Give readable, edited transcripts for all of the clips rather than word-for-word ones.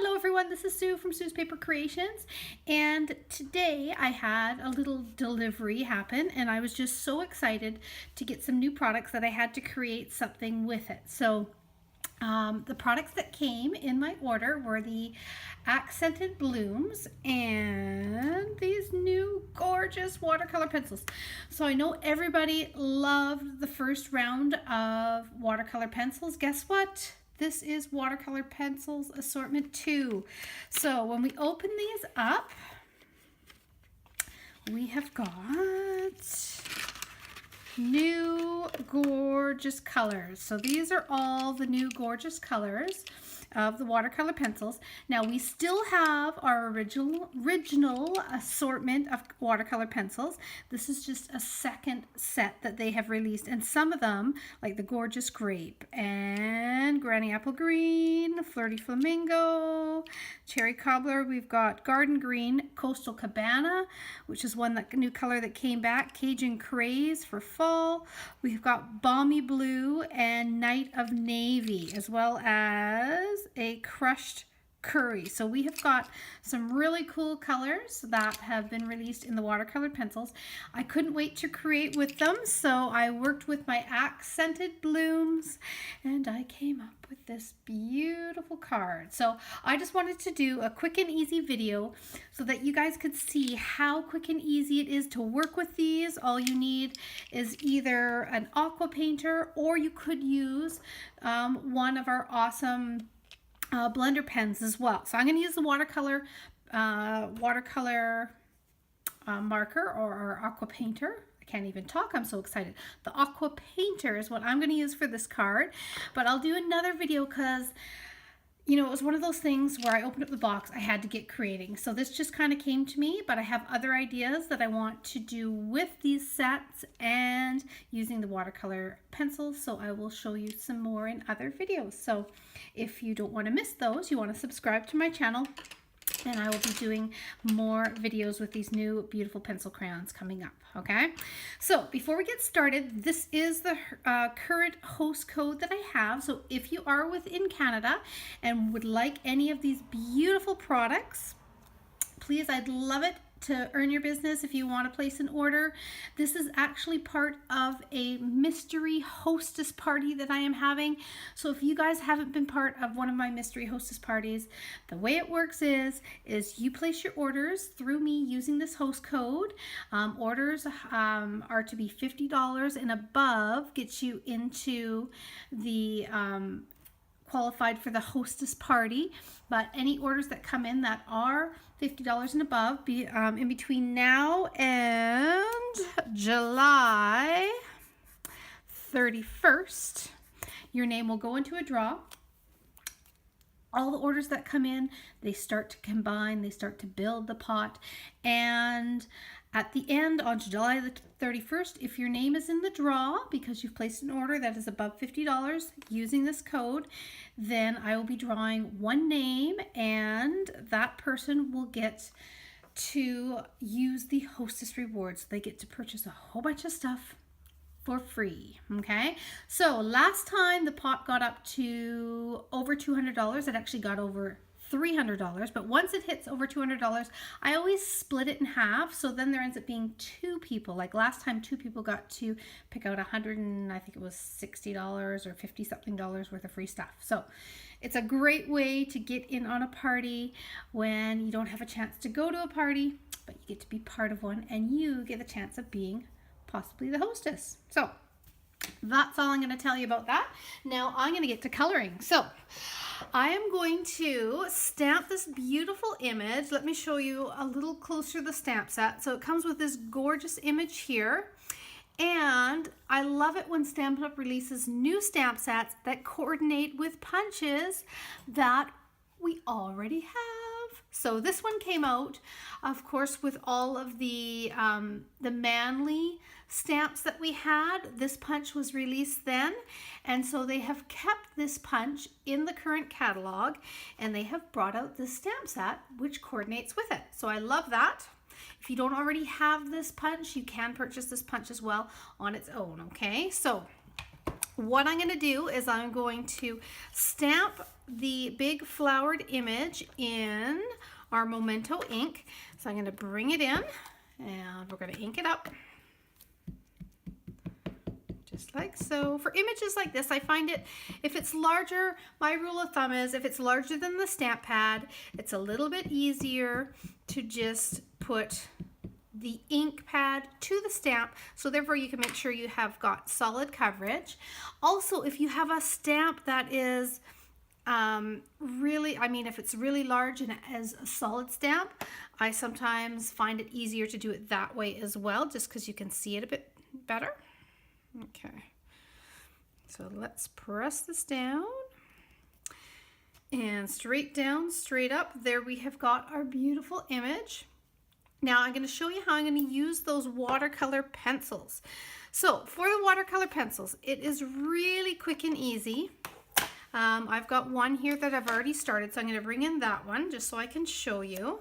Hello everyone, this is Sue from Sue's Paper Creations, and today I had a little delivery happen and I was just so excited to get some new products that I had to create something with it. So the products that came in my order were the accented blooms and these new gorgeous watercolor pencils. So I know everybody loved the first round of watercolor pencils. Guess what? This is Watercolor Pencils Assortment 2. So when we open these up, we have got new gorgeous colors. So these are all the new gorgeous colors of the watercolor pencils. Now we still have our original assortment of watercolor pencils. This is just a second set that they have released, and some of them, like the gorgeous grape and granny apple green, flirty flamingo, cherry cobbler, we've got garden green, coastal cabana, which is one that new color that came back, Cajun craze for fall. We've got balmy blue and night of navy, as well as a crushed curry. So we have got some really cool colors that have been released in the watercolor pencils. I couldn't wait to create with them, so I worked with my accented blooms and I came up with this beautiful card. So I just wanted to do a quick and easy video so that you guys could see how quick and easy it is to work with these. All you need is either an aqua painter, or you could use one of our awesome blender pens as well. So I'm going to use the watercolor marker, or our aqua painter. I can't even talk, I'm so excited. The aqua painter is what I'm going to use for this card, but I'll do another video because, you know, it was one of those things where I opened up the box, I had to get creating. So this just kind of came to me, but I have other ideas that I want to do with these sets and using the watercolor pencils. So I will show you some more in other videos. So if you don't want to miss those, you want to subscribe to my channel, and I will be doing more videos with these new beautiful pencil crayons coming up, okay? So before we get started, this is the current host code that I have. So if you are within Canada and would like any of these beautiful products, please, I'd love it to earn your business if you want to place an order. This is actually part of a mystery hostess party that I am having. So if you guys haven't been part of one of my mystery hostess parties, the way it works is you place your orders through me using this host code. Orders are to be $50 and above, gets you into the qualified for the hostess party. But any orders that come in that are $50 and above, in between now and July 31st, your name will go into a draw. All the orders that come in, they start to combine, they start to build the pot, and at the end, on July the 31st, if your name is in the draw because you've placed an order that is above $50 using this code, then I will be drawing one name, and that person will get to use the hostess rewards. They get to purchase a whole bunch of stuff for free, okay? So last time the pot got up to over $200. It actually got over $300, but once it hits over $200, I always split it in half, so then there ends up being two people. Like last time, two people got to pick out $100 and I think it was $60 or 50 something dollars worth of free stuff. So it's a great way to get in on a party when you don't have a chance to go to a party, but you get to be part of one and you get the chance of being possibly the hostess. So that's all I'm going to tell you about that. Now I'm going to get to coloring. So I am going to stamp this beautiful image. Let me show you a little closer the stamp set. So it comes with this gorgeous image here. And I love it when Stampin' Up! Releases new stamp sets that coordinate with punches that we already have. So this one came out, of course, with all of the manly stamps that we had. This punch was released then, and so they have kept this punch in the current catalog, and they have brought out this stamp set which coordinates with it. So I love that. If you don't already have this punch, you can purchase this punch as well on its own, okay? So what I'm going to do is I'm going to stamp the big flowered image in our Memento ink. So I'm going to bring it in and we're going to ink it up. Just like so. For images like this, I find it, if it's larger, my rule of thumb is if it's larger than the stamp pad, it's a little bit easier to just put the ink pad to the stamp, so therefore you can make sure you have got solid coverage. Also, if you have a stamp that is really, I mean, if it's really large and it has a solid stamp, I sometimes find it easier to do it that way as well, just because you can see it a bit better. Okay, so let's press this down and straight down, straight up. There we have got our beautiful image. Now I'm going to show you how I'm going to use those watercolor pencils. So for the watercolor pencils, it is really quick and easy. I've got one here that I've already started, so I'm going to bring in that one just so I can show you.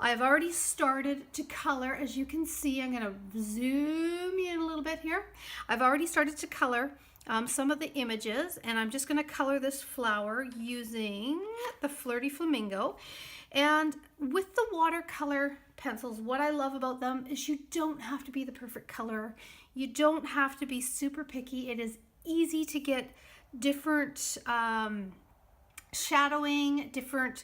I've already started to color, as you can see. I'm going to zoom in a little bit here. I've already started to color some of the images, and I'm just going to color this flower using the Flirty Flamingo. And with the watercolor pencils, what I love about them is you don't have to be the perfect color. You don't have to be super picky. It is easy to get different shadowing, different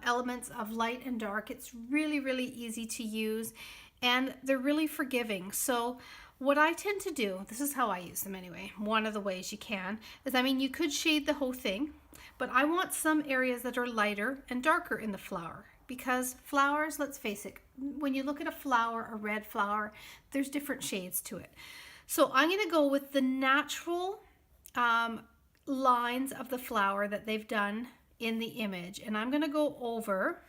elements of light and dark. It's really, really easy to use, and they're really forgiving. So what I tend to do, this is how I use them anyway, one of the ways you can, is, I mean, you could shade the whole thing, but I want some areas that are lighter and darker in the flower, because flowers, let's face it, when you look at a flower, a red flower, there's different shades to it. So I'm going to go with the natural lines of the flower that they've done in the image, and I'm going to go over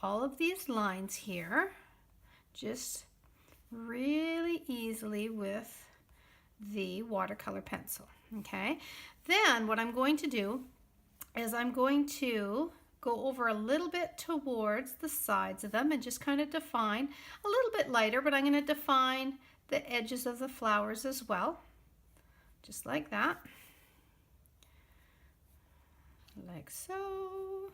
all of these lines here just really easily with the watercolor pencil. Okay, then what I'm going to do is I'm going to go over a little bit towards the sides of them and just kind of define a little bit lighter, but I'm going to define the edges of the flowers as well, just like that, like so.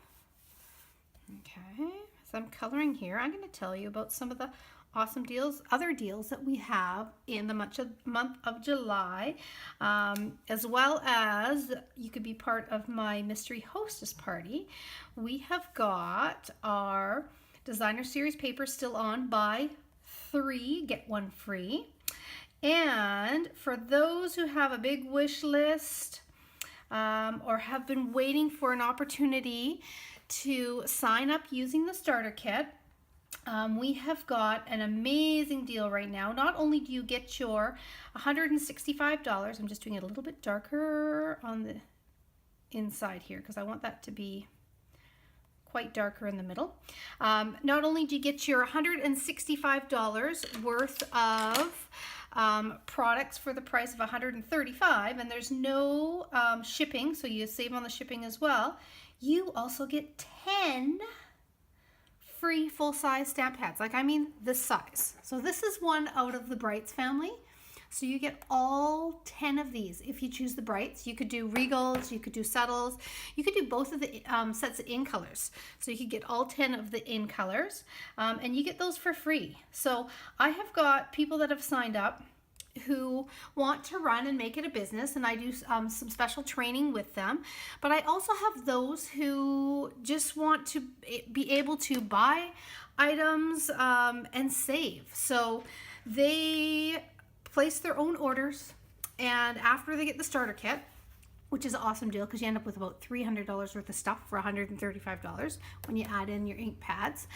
Okay, so I'm coloring here. I'm going to tell you about some of the awesome deals, other deals that we have in the month of July, as well as you could be part of my mystery hostess party. We have got our designer series paper still on, buy 3 get 1 free. And for those who have a big wish list or have been waiting for an opportunity to sign up using the starter kit, we have got an amazing deal right now. Not only do you get your $165, I'm just doing it a little bit darker on the inside here because I want that to be quite darker in the middle. Not only do you get your $165 worth of products for the price of $135, and there's no shipping, so you save on the shipping as well. You also get 10 free full-size stamp pads. Like, I mean this size. So this is one out of the Brights family. So you get all 10 of these if you choose the Brights. You could do Regals, you could do Subtles, you could do both of the sets of in colors. So you could get all 10 of the in colors, and you get those for free. So I have got people that have signed up who want to run and make it a business, and I do some special training with them. But I also have those who just want to be able to buy items and save. So they place their own orders, and after they get the starter kit, which is an awesome deal because you end up with about $300 worth of stuff for $135 when you add in your ink pads,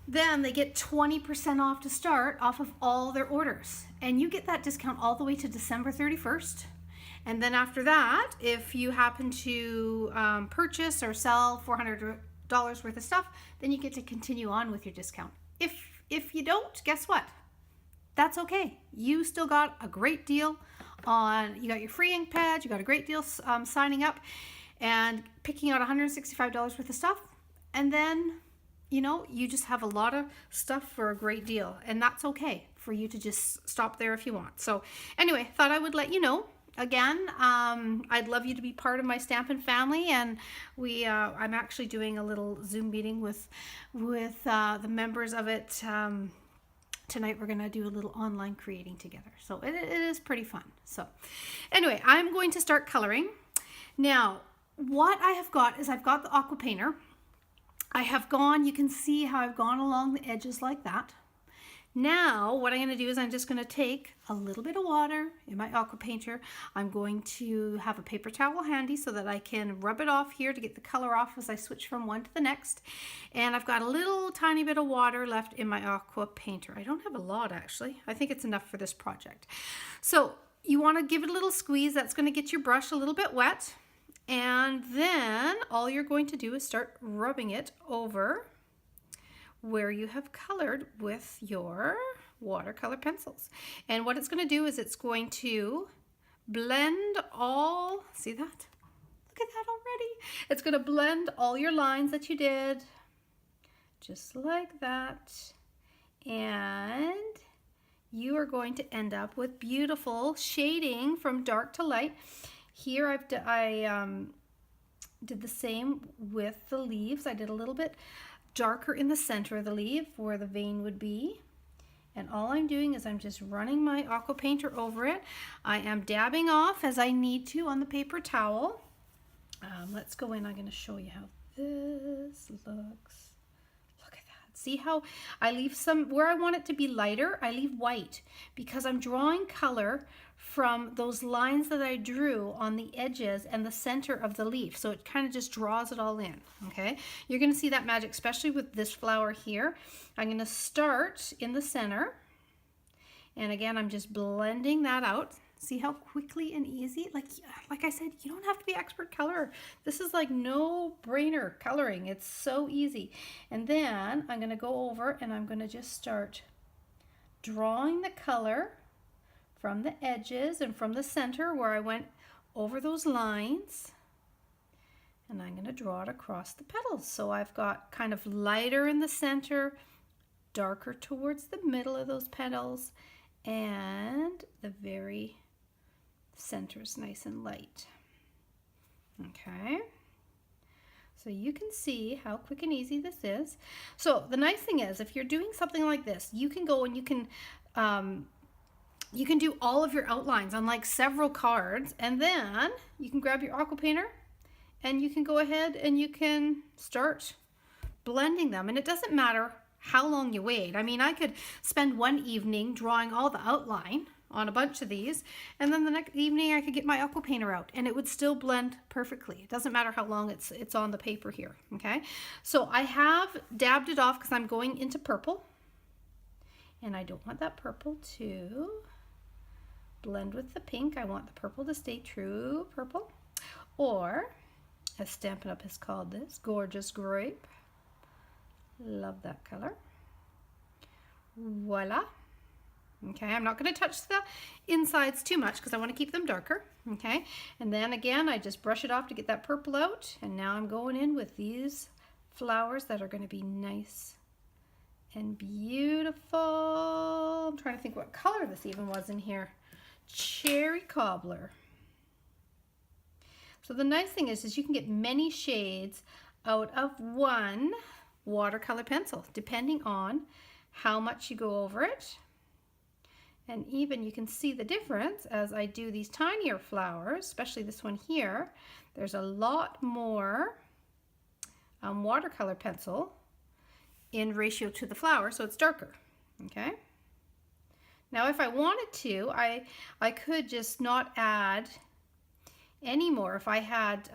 then they get 20% off to start off of all their orders, and you get that discount all the way to December 31st. And then after that, if you happen to purchase or sell $400 worth of stuff, then you get to continue on with your discount. If you don't, guess what? That's okay. You still got a great deal on, you got your free ink pads, you got a great deal signing up and picking out $165 worth of stuff, and then you know, you just have a lot of stuff for a great deal, and that's okay. for you to just stop there if you want. So anyway, thought I would let you know. Again, I'd love you to be part of my Stampin' family, and I'm actually doing a little Zoom meeting with the members of it. Tonight we're going to do a little online creating together. So it is pretty fun. So anyway, I'm going to start coloring. Now, what I have got is I've got the aqua painter. You can see how I've gone along the edges like that. Now, what I'm going to do is I'm just going to take a little bit of water in my aqua painter. I'm going to have a paper towel handy so that I can rub it off here to get the color off as I switch from one to the next. And I've got a little tiny bit of water left in my aqua painter. I don't have a lot actually. I think it's enough for this project. So you want to give it a little squeeze. That's going to get your brush a little bit wet. And then all you're going to do is start rubbing it over where you have colored with your watercolor pencils. And what it's going to do is it's going to blend all, see that? Look at that already. It's going to blend all your lines that you did, just like that. And you are going to end up with beautiful shading from dark to light. Here I did the same with the leaves. I did a little bit darker in the center of the leaf where the vein would be. And all I'm doing is I'm just running my aqua painter over it. I am dabbing off as I need to on the paper towel. Let's go in. I'm going to show you how this looks. Look at that. See how I leave some, where I want it to be lighter, I leave white because I'm drawing color from those lines that I drew on the edges and the center of the leaf. So it kind of just draws it all in, okay? You're gonna see that magic, especially with this flower here. I'm gonna start in the center. And again, I'm just blending that out. See how quickly and easy, like I said, you don't have to be expert colorer. This is like no brainer coloring. It's so easy. And then I'm gonna go over and I'm gonna just start drawing the color from the edges and from the center where I went over those lines, and I'm going to draw it across the petals. So I've got kind of lighter in the center, darker towards the middle of those petals, and the very center's nice and light. Okay. So you can see how quick and easy this is. So the nice thing is, if you're doing something like this, you can go and you can do all of your outlines on like several cards, and then you can grab your aqua painter and you can go ahead and you can start blending them. And it doesn't matter how long you wait. I mean, I could spend one evening drawing all the outline on a bunch of these, and then the next evening I could get my aqua painter out and it would still blend perfectly. It doesn't matter how long it's on the paper here, okay? So I have dabbed it off because I'm going into purple, and I don't want that purple to blend with the pink. I want the purple to stay true purple, or as Stampin' Up! Has called this, gorgeous grape. Love that color. Voila. Okay, I'm not going to touch the insides too much because I want to keep them darker. Okay, and then again, I just brush it off to get that purple out, and now I'm going in with these flowers that are going to be nice and beautiful. I'm trying to think what color this even was in here. Cherry cobbler. So the nice thing is you can get many shades out of one watercolor pencil, depending on how much you go over it. And even you can see the difference as I do these tinier flowers, especially this one here. There's a lot more watercolor pencil in ratio to the flower, so it's darker, okay? Now if I wanted to, I could just not add any more. If I had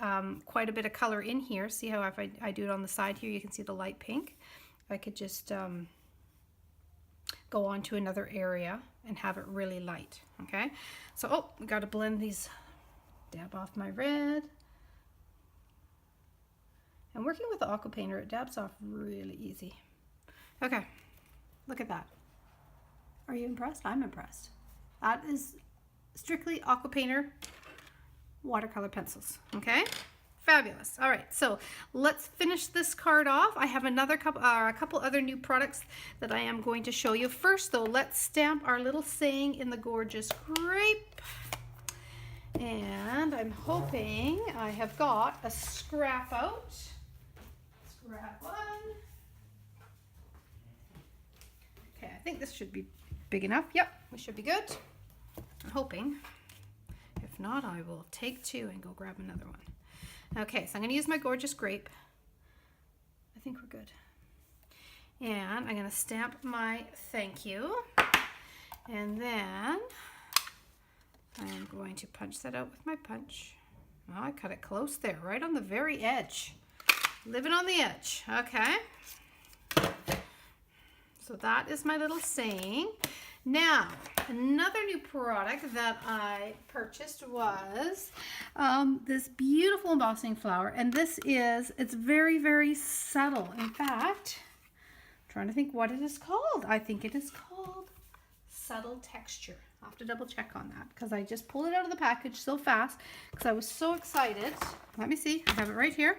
quite a bit of color in here, see how if I do it on the side here, you can see the light pink. I could just go on to another area and have it really light, okay? So, oh, we got to blend these, dab off my red. And working with the aqua painter, it dabs off really easy. Okay, look at that. Are you impressed? I'm impressed. That is strictly aqua painter watercolor pencils, okay? Fabulous. All right, so let's finish this card off. I have a couple other new products that I am going to show you. First, though, let's stamp our little saying in the gorgeous grape. And I'm hoping I have got a scrap out. Scrap one. Okay, I think this should be big enough. Yep, we should be good. I'm hoping. If not, I will take two and go grab another one. Okay, so I'm going to use my gorgeous grape. I think we're good. And I'm going to stamp my thank you. And then I'm going to punch that out with my punch. Oh, I cut it close there, right on the very edge. Living on the edge. Okay. So that is my little saying. Now, another new product that I purchased was this beautiful embossing flower. And it's very, very subtle. In fact, I'm trying to think what it is called. I think it is called Subtle Texture. I'll have to double check on that because I just pulled it out of the package so fast because I was so excited. Let me see. I have it right here.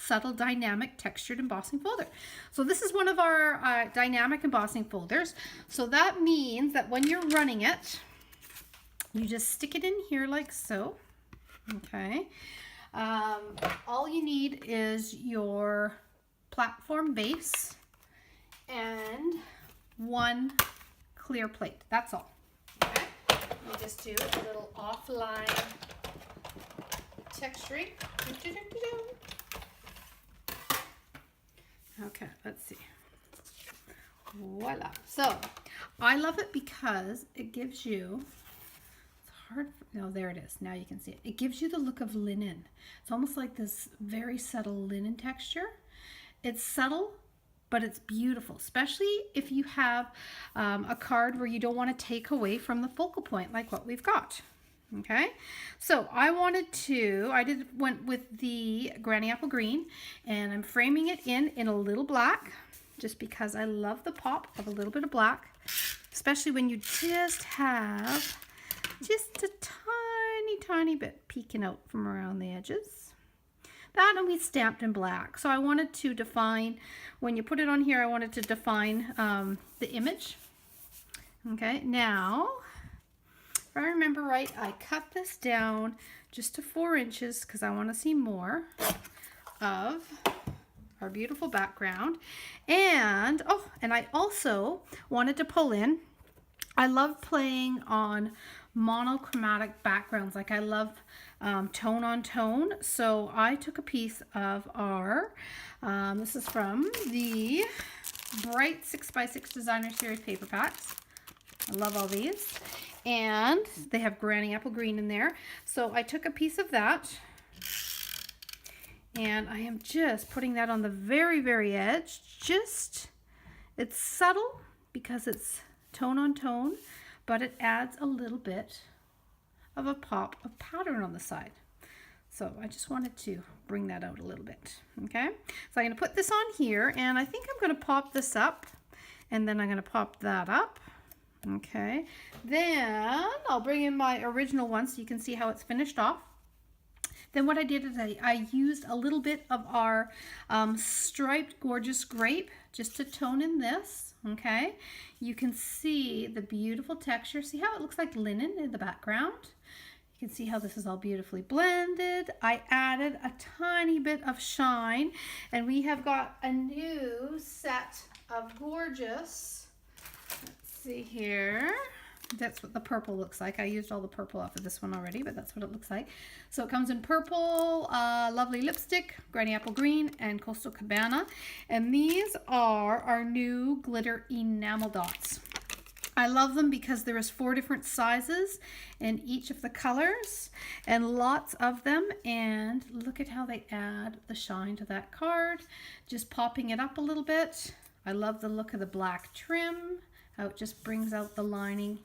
Subtle Dynamic Textured Embossing Folder. So this is one of our dynamic embossing folders. So that means that when you're running it, you just stick it in here like so. Okay. All you need is your platform base and one clear plate. That's all. Okay. Let me just do a little offline texturing. Okay, let's see. Voila. So I love it because it gives you, it's hard, no, there it is. Now you can see it. It gives you the look of linen. It's almost like this very subtle linen texture. It's subtle, but it's beautiful, especially if you have a card where you don't want to take away from the focal point like what we've got. Okay, so I went with the Granny Apple Green, and I'm framing it in a little black, just because I love the pop of a little bit of black, especially when you just have just a tiny bit peeking out from around the edges. That and we stamped in black. So I wanted to define, when you put it on here, I wanted to define the image. Okay, now, if I remember right, I cut this down just to 4 inches because I want to see more of our beautiful background. And, and I also wanted to pull in, I love playing on monochromatic backgrounds. Like I love tone on tone. So I took a piece of our, this is from the Bright 6x6 Designer Series paper packs. I love all these. And they have Granny Apple Green in there. So I took a piece of that and I am just putting that on the very, very edge. It's subtle because it's tone on tone, but it adds a little bit of a pop of pattern on the side. So I just wanted to bring that out a little bit. Okay, so I'm going to put this on here, and I think I'm going to pop this up, and then I'm going to pop that up. Okay, then I'll bring in my original one so you can see how it's finished off. Then what I did is I used a little bit of our striped gorgeous grape just to tone in this. Okay, you can see the beautiful texture. See how it looks like linen in the background? You can see how this is all beautifully blended. I added a tiny bit of shine, and we have got a new set of gorgeous, let's see here. That's what the purple looks like. I used all the purple off of this one already, but that's what it looks like. So it comes in purple, lovely lipstick, Granny Apple Green, and Coastal Cabana. And these are our new glitter enamel dots. I love them because there is 4 different sizes in each of the colors and lots of them. And look at how they add the shine to that card, just popping it up a little bit. I love the look of the black trim, how it just brings out the lining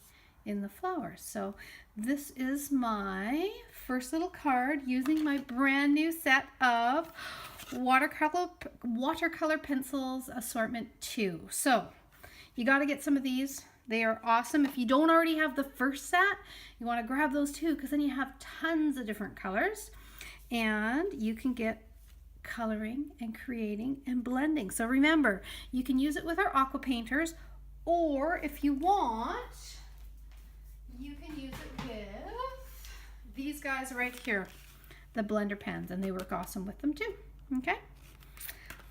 in the flowers. So this is my first little card using my brand new set of watercolor pencils assortment 2. So you got to get some of these. They are awesome. If you don't already have the first set, you want to grab those too, because then you have tons of different colors. and you can get coloring and creating and blending. So remember, you can use it with our aqua painters, or if you want, you can use it with these guys right here, the blender pens, and they work awesome with them too. Okay,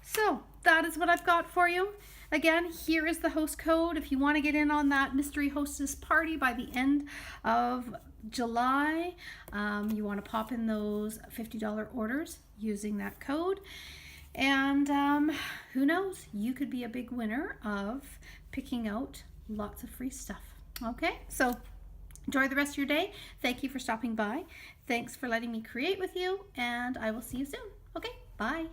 so that is what I've got for you. Again, here is the host code if you want to get in on that mystery hostess party by the end of July. You want to pop in those $50 orders using that code, and who knows, you could be a big winner of picking out lots of free stuff. Okay, so enjoy the rest of your day. Thank you for stopping by. Thanks for letting me create with you, and I will see you soon. Okay, bye.